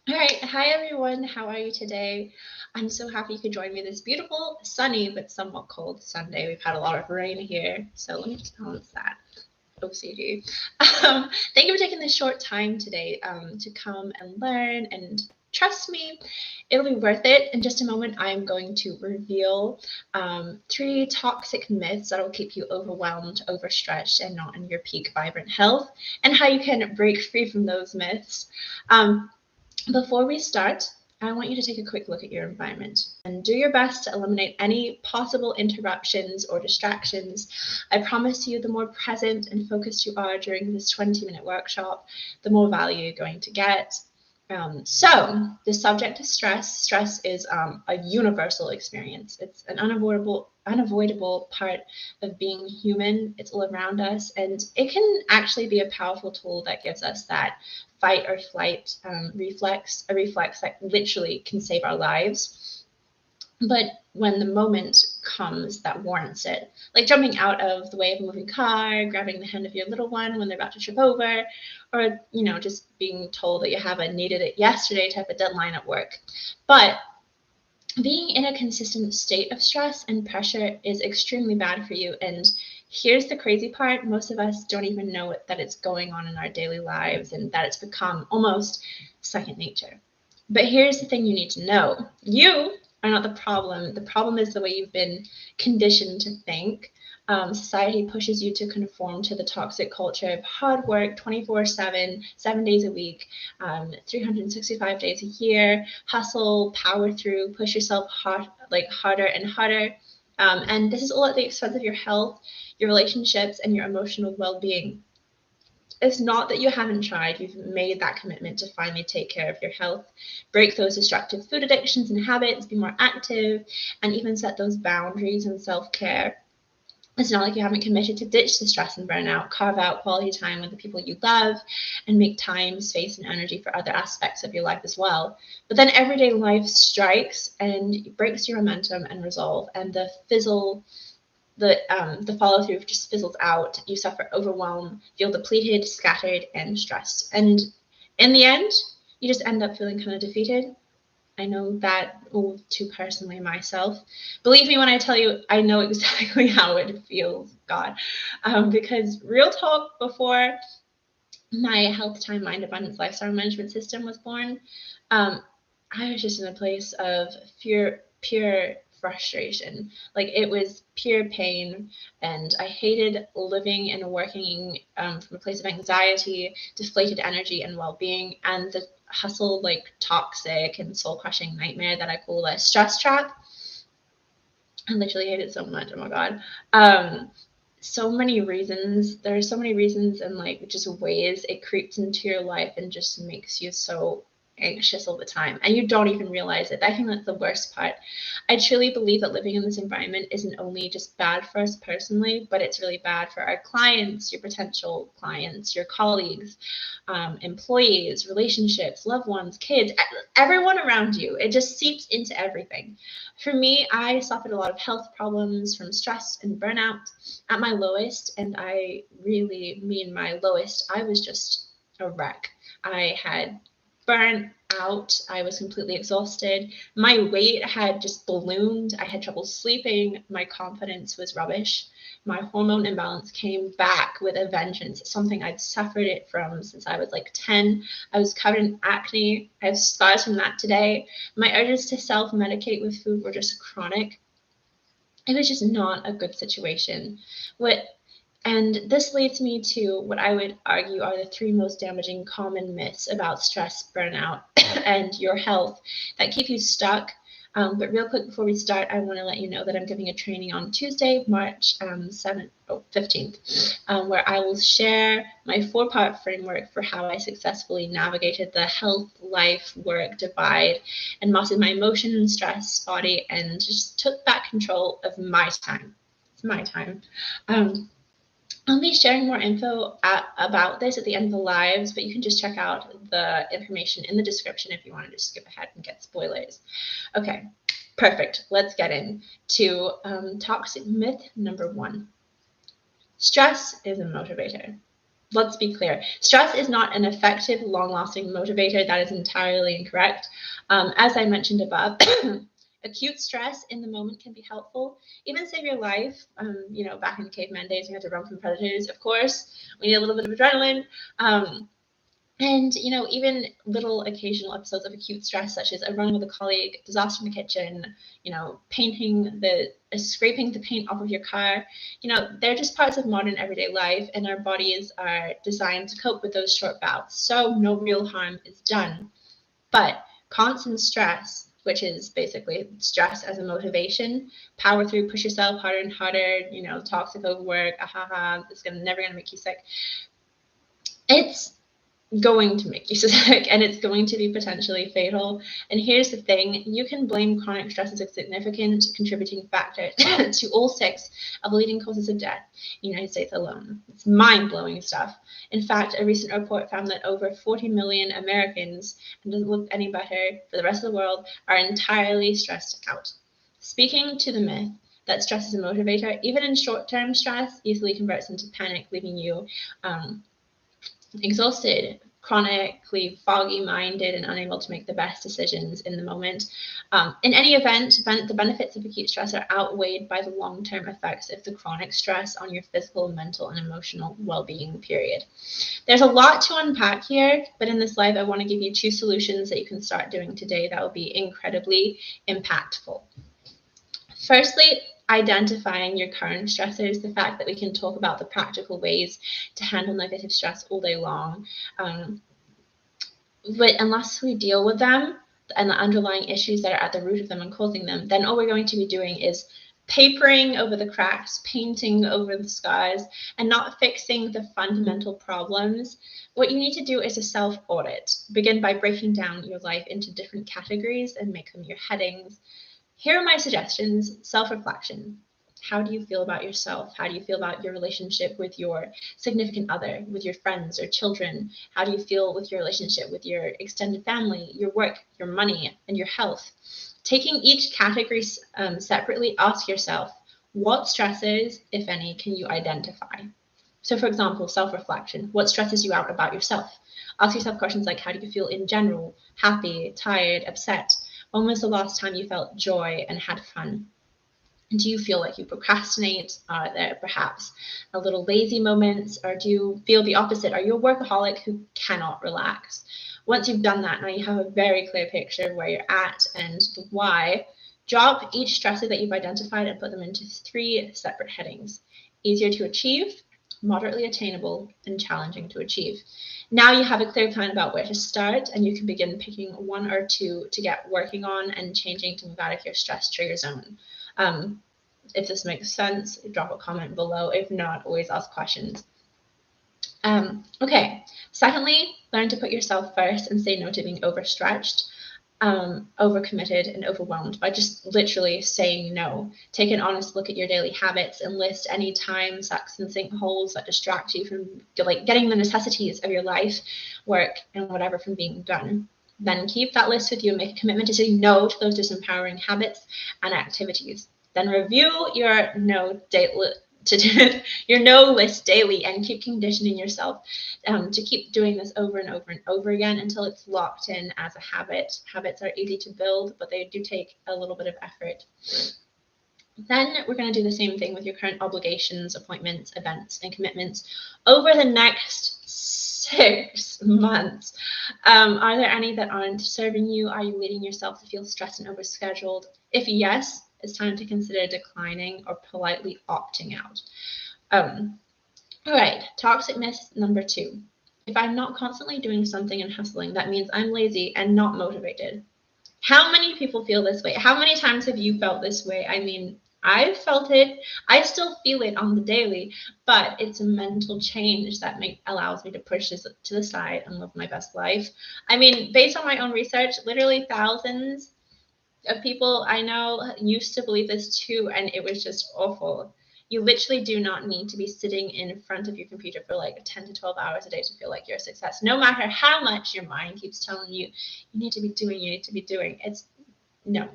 All right. Hi, everyone. How are you today? I'm so happy you could join me this beautiful, sunny, but somewhat cold Sunday. We've had a lot of rain here. So let me just balance that. OCD. Thank you for taking this short time today to come and learn. And trust me, it'll be worth it. In just a moment, I'm going to reveal three toxic myths that will keep you overwhelmed, overstretched, and not in your peak vibrant health, and how you can break free from those myths. Um, Before we start, I want you to take a quick look at your environment and do your best to eliminate any possible interruptions or distractions. I promise you, the more present and focused you are during this 20-minute workshop, the more value you're going to get. So, the subject is stress. Stress is a universal experience. It's an unavoidable part of being human. It's all around us, and it can actually be a powerful tool that gives us that fight or flight reflex, a reflex that literally can save our lives. But when the moment comes that warrants it, like jumping out of the way of a moving car, grabbing the hand of your little one when they're about to trip over, or just being told that you have a needed it yesterday type of deadline at work. But being in a consistent state of stress and pressure is extremely bad for you. And here's the crazy part: most of us don't even know that it's going on in our daily lives and that it's become almost second nature. But here's the thing you need to know: you are not the problem. The problem is the way you've been conditioned to think. Society pushes you to conform to the toxic culture of hard work 24/7, 7 days a week, 365 days a year, hustle, power through, push yourself hard, like harder and harder. And this is all at the expense of your health, your relationships, and your emotional well being. It's not that you haven't tried, you've made that commitment to finally take care of your health, break those destructive food addictions and habits, be more active, and even set those boundaries and self care. It's not like you haven't committed to ditch the stress and burnout, carve out quality time with the people you love, and make time, space, and energy for other aspects of your life as well. But then everyday life strikes and breaks your momentum and resolve, and the follow through just fizzles out. You suffer overwhelm, feel depleted, scattered, and stressed. And in the end, you just end up feeling kind of defeated. I know that all too personally myself. Believe me when I tell you, I know exactly how it feels, God. Because real talk, before my health, time, mind, abundance, lifestyle management system was born, um, I was just in a place of pure frustration. Like it was pure pain, and I hated living and working from a place of anxiety, deflated energy, and well-being, and the hustle, like toxic and soul-crushing nightmare that I call a stress trap. I literally hate it so much. Oh my god. So many reasons. There are so many reasons and like just ways it creeps into your life and just makes you so anxious all the time, and you don't even realize it. I think that's the worst part. I truly believe that living in this environment isn't only just bad for us personally, but it's really bad for our clients, your potential clients, your colleagues, employees, relationships, loved ones, kids, everyone around you. It just seeps into everything. For me, I suffered a lot of health problems from stress and burnout at my lowest, and I really mean my lowest. I was just a wreck. I had burnt out. I was completely exhausted. My weight had just ballooned. I had trouble sleeping. My confidence was rubbish. My hormone imbalance came back with a vengeance. It's something I'd suffered it from since I was like 10. I was covered in acne. I have scars from that today. My urges to self medicate with food were just chronic. It was just not a good situation. What and this leads me to what I would argue are the three most damaging common myths about stress, burnout, and your health that keep you stuck. But real quick before we start, I want to let you know that I'm giving a training on Tuesday, March 15th, where I will share my four-part framework for how I successfully navigated the health, life, work divide and mastered my emotion and stress body and just took back control of my time. It's my time. Um, I'll be sharing more info about this at the end of the lives, but you can just check out the information in the description if you want to just skip ahead and get spoilers. Okay, perfect. Let's get into toxic myth number one. Stress is a motivator. let's be clear. Stress is not an effective, long-lasting motivator. That is entirely incorrect. As I mentioned above, acute stress in the moment can be helpful, even save your life. Back in caveman days, we had to run from predators. Of course, we need a little bit of adrenaline. And, even little occasional episodes of acute stress, such as a run with a colleague, disaster in the kitchen, scraping the paint off of your car, they're just parts of modern everyday life, and our bodies are designed to cope with those short bouts. So no real harm is done. But constant stress, which is basically stress as a motivation, power through, push yourself harder and harder, toxic overwork, it's never gonna make you sick. It's going to make you sick, and it's going to be potentially fatal. And here's the thing, you can blame chronic stress as a significant contributing factor to all 6 of the leading causes of death in the United States alone. It's mind-blowing stuff. In fact, a recent report found that over 40 million Americans, and doesn't look any better for the rest of the world, are entirely stressed out. Speaking to the myth that stress is a motivator, even in short-term stress easily converts into panic, leaving you exhausted, chronically foggy-minded, and unable to make the best decisions in the moment. In any event, the benefits of acute stress are outweighed by the long-term effects of the chronic stress on your physical, mental, and emotional well-being, period. There's a lot to unpack here, but in this live, I want to give you 2 solutions that you can start doing today that will be incredibly impactful. Firstly, identifying your current stressors, the fact that we can talk about the practical ways to handle negative stress all day long. But unless we deal with them and the underlying issues that are at the root of them and causing them, then all we're going to be doing is papering over the cracks, painting over the scars, and not fixing the fundamental problems. What you need to do is a self-audit. Begin by breaking down your life into different categories and make them your headings. Here are my suggestions. Self-reflection. How do you feel about yourself? How do you feel about your relationship with your significant other, with your friends or children? How do you feel with your relationship with your extended family, your work, your money, and your health? Taking each category separately, ask yourself, what stresses, if any, can you identify? So for example, self-reflection. What stresses you out about yourself? Ask yourself questions like, how do you feel in general? Happy, tired, upset? When was the last time you felt joy and had fun? Do you feel like you procrastinate? Are there perhaps a little lazy moments? Or do you feel the opposite? Are you a workaholic who cannot relax? Once you've done that, now you have a very clear picture of where you're at and the why. Drop each stressor that you've identified and put them into 3 separate headings. Easier to achieve, moderately attainable, and challenging to achieve. Now you have a clear plan about where to start, and you can begin picking 1 or 2 to get working on and changing to move out of your stress trigger zone. If this makes sense, drop a comment below. If not, always ask questions. Okay, secondly, learn to put yourself first and say no to being overstretched, overcommitted, and overwhelmed by just literally saying no. Take an honest look at your daily habits and list any time sucks and sinkholes that distract you from getting the necessities of your life, work, and whatever from being done. Then keep that list with you and make a commitment to say no to those disempowering habits and activities. Then review your no list daily and keep conditioning yourself to keep doing this over and over and over again until it's locked in as a habit. Habits are easy to build, but they do take a little bit of effort. Then we're going to do the same thing with your current obligations, appointments, events, and commitments over the next 6 months. Are there any that aren't serving you? Are you leading yourself to feel stressed and overscheduled? If yes, it's time to consider declining or politely opting out. All right, toxic myth number 2. If I'm not constantly doing something and hustling, that means I'm lazy and not motivated. How many people feel this way? How many times have you felt this way? I mean, I've felt it. I still feel it on the daily, but it's a mental change that allows me to push this to the side and live my best life. I mean, based on my own research, literally thousands of people I know used to believe this too, and it was just awful. You literally do not need to be sitting in front of your computer for like 10 to 12 hours a day to feel like you're a success. No matter how much your mind keeps telling you, you need to be doing. It's No.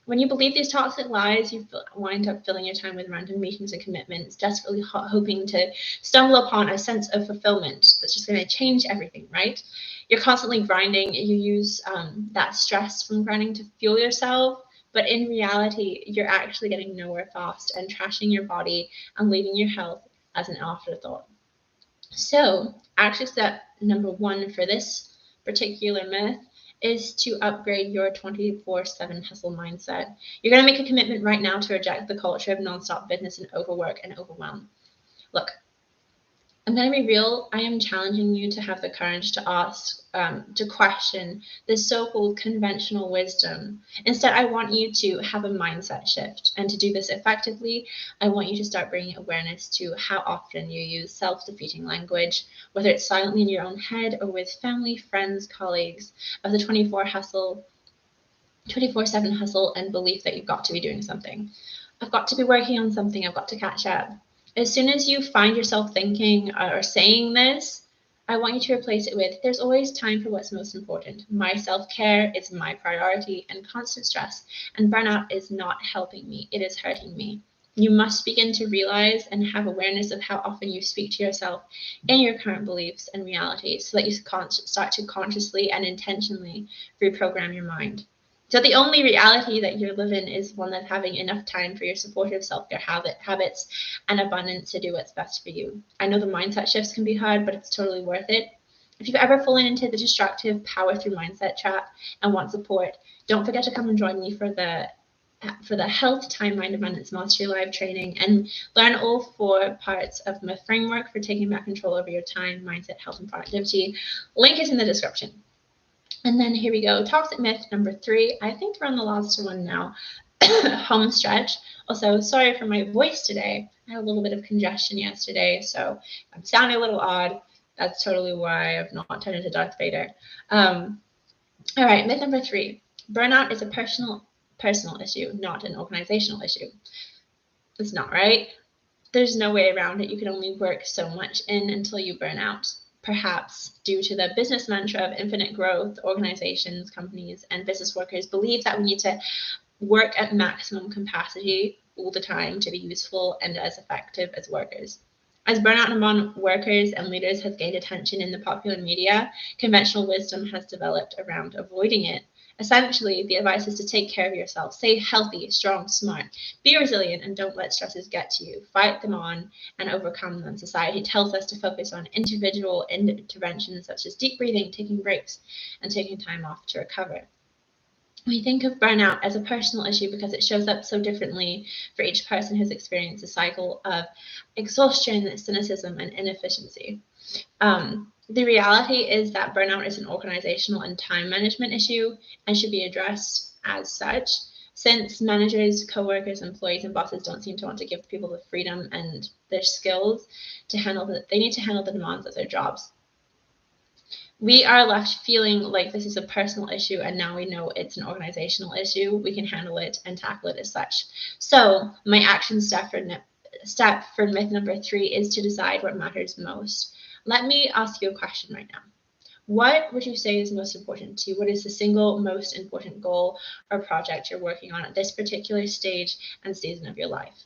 When you believe these toxic lies, you wind up filling your time with random meetings and commitments, desperately hoping to stumble upon a sense of fulfillment that's just going to change everything, right? You're constantly grinding. You use that stress from grinding to fuel yourself, but in reality, you're actually getting nowhere fast and trashing your body and leaving your health as an afterthought. So, action step number one for this particular myth is to upgrade your 24/7 hustle mindset. You're going to make a commitment right now to reject the culture of nonstop business and overwork and overwhelm. Look, I'm going to be real. I am challenging you to have the courage to ask, to question this so-called conventional wisdom. Instead, I want you to have a mindset shift. And to do this effectively, I want you to start bringing awareness to how often you use self-defeating language, whether it's silently in your own head or with family, friends, colleagues, of the 24/7 hustle and belief that you've got to be doing something. I've got to be working on something. I've got to catch up. As soon as you find yourself thinking or saying this, I want you to replace it with, there's always time for what's most important. My self-care is my priority, and constant stress and burnout is not helping me. It is hurting me. You must begin to realize and have awareness of how often you speak to yourself in your current beliefs and realities so that you start to consciously and intentionally reprogram your mind. So the only reality that you're living is one that's having enough time for your supportive self-care habits and abundance to do what's best for you. I know the mindset shifts can be hard, but it's totally worth it. If you've ever fallen into the destructive power through mindset trap and want support, don't forget to come and join me for the Health Time Mind Abundance Mastery Live training and learn all 4 parts of my framework for taking back control over your time, mindset, health, and productivity. Link is in the description. And then here we go. Toxic myth number 3. I think we're on the last one now. Home stretch. Also, sorry for my voice today. I had a little bit of congestion yesterday, so I'm sounding a little odd. That's totally why I've not turned into Darth Vader. All right, myth number 3. Burnout is a personal issue, not an organizational issue. It's not, right? There's no way around it. You can only work so much in until you burn out. Perhaps due to the business mantra of infinite growth, organizations, companies, and business workers believe that we need to work at maximum capacity all the time to be useful and as effective as workers. As burnout among workers and leaders has gained attention in the popular media, conventional wisdom has developed around avoiding it. Essentially, the advice is to take care of yourself. Stay healthy, strong, smart. Be resilient and don't let stresses get to you. Fight them on and overcome them. Society tells us to focus on individual interventions such as deep breathing, taking breaks, and taking time off to recover. We think of burnout as a personal issue because it shows up so differently for each person who's experienced a cycle of exhaustion, cynicism, and inefficiency. The reality is that burnout is an organizational and time management issue and should be addressed as such. Since managers, co-workers, employees, and bosses don't seem to want to give people the freedom and their skills to handle they need to handle the demands of their jobs. We are left feeling like this is a personal issue, and now we know it's an organizational issue. We can handle it and tackle it as such. So my action step for myth number 3 is to decide what matters most. Let me ask you a question right now. What would you say is most important to you? What is the single most important goal or project you're working on at this particular stage and season of your life?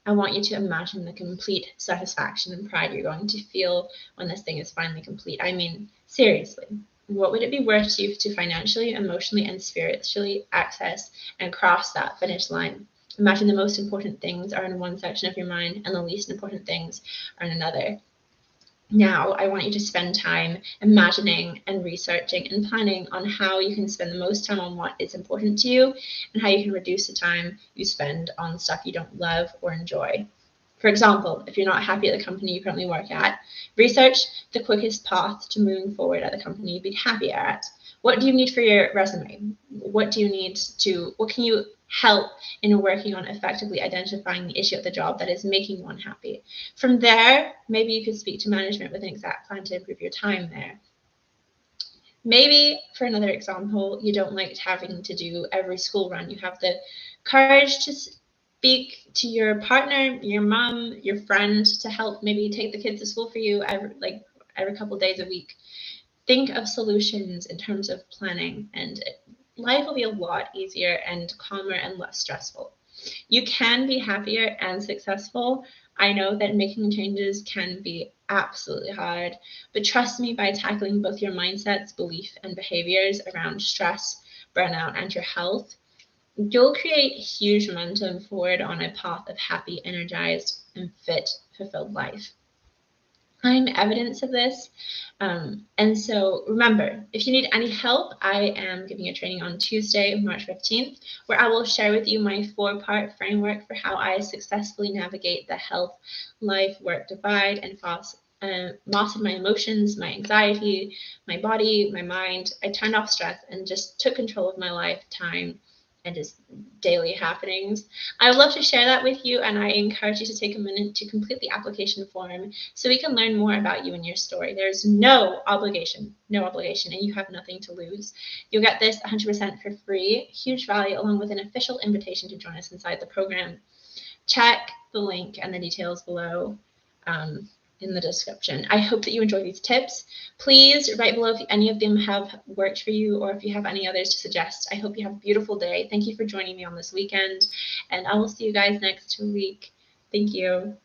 I want you to imagine the complete satisfaction and pride you're going to feel when this thing is finally complete. I mean, seriously, what would it be worth to you to financially, emotionally, and spiritually access and cross that finish line? Imagine the most important things are in one section of your mind and the least important things are in another. Now, I want you to spend time imagining and researching and planning on how you can spend the most time on what is important to you and how you can reduce the time you spend on stuff you don't love or enjoy. For example, if you're not happy at the company you currently work at, research the quickest path to moving forward at the company you'd be happier at. What do you need for your resume? What can you help in working on effectively identifying the issue at the job that is making one happy? From there, maybe you could speak to management with an exact plan to improve your time there. Maybe, for another example, you don't like having to do every school run. You have the courage to speak to your partner, your mom, your friend to help maybe take the kids to school for you every couple of days a week. Think of solutions in terms of planning and life will be a lot easier and calmer and less stressful. You can be happier and successful. I know that making changes can be absolutely hard, but trust me, by tackling both your mindsets, belief, and behaviors around stress, burnout, and your health, you'll create huge momentum forward on a path of happy, energized, and fit, fulfilled life. I'm evidence of this. And so remember, if you need any help, I am giving a training on Tuesday, March 15th, where I will share with you my 4-part framework for how I successfully navigate the health, life, work divide and mastered my emotions, my anxiety, my body, my mind. I turned off stress and just took control of my life, time, and just daily happenings. I would love to share that with you, and I encourage you to take a minute to complete the application form so we can learn more about you and your story. There's no obligation, and you have nothing to lose. You'll get this 100% for free, huge value, along with an official invitation to join us inside the program. Check the link and the details below. In the description. I hope that you enjoy these tips. Please write below if any of them have worked for you or if you have any others to suggest. I hope you have a beautiful day. Thank you for joining me on this weekend, and I will see you guys next week. Thank you.